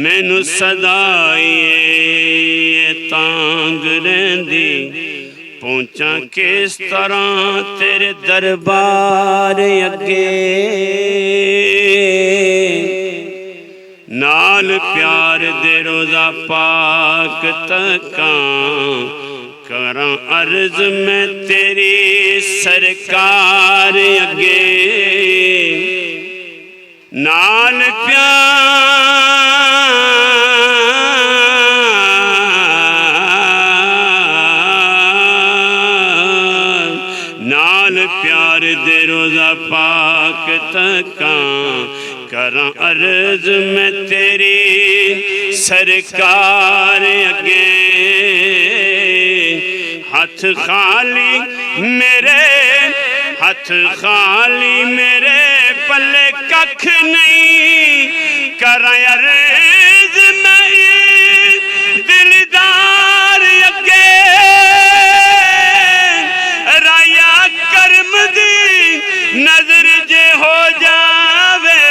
मैनू सदाई तांग रहिंदी पहुंचा किस तरह तेरे दरबार अगे। नाल प्यार दे रोज़ा पाक तका करां अर्ज मैं तेरी सरकार अगे। नाल प्यार दे रोज़ा पाक तका करां अर्ज मैं तेरी सरकार अगे। हाथ खाली मेरे पल्ले कख नहीं करां अर्ज मैं दिलदार अगे। राया करम दी नजर जे हो जावे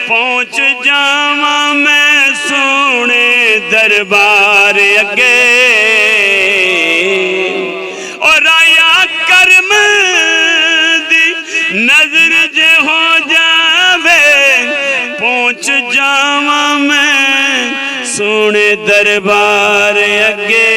पहुंच जावा मैं सोने दरबार अगे। और राया करम दी नजर जे हो जावे पहुंच जावा मैं सोने दरबार अगे।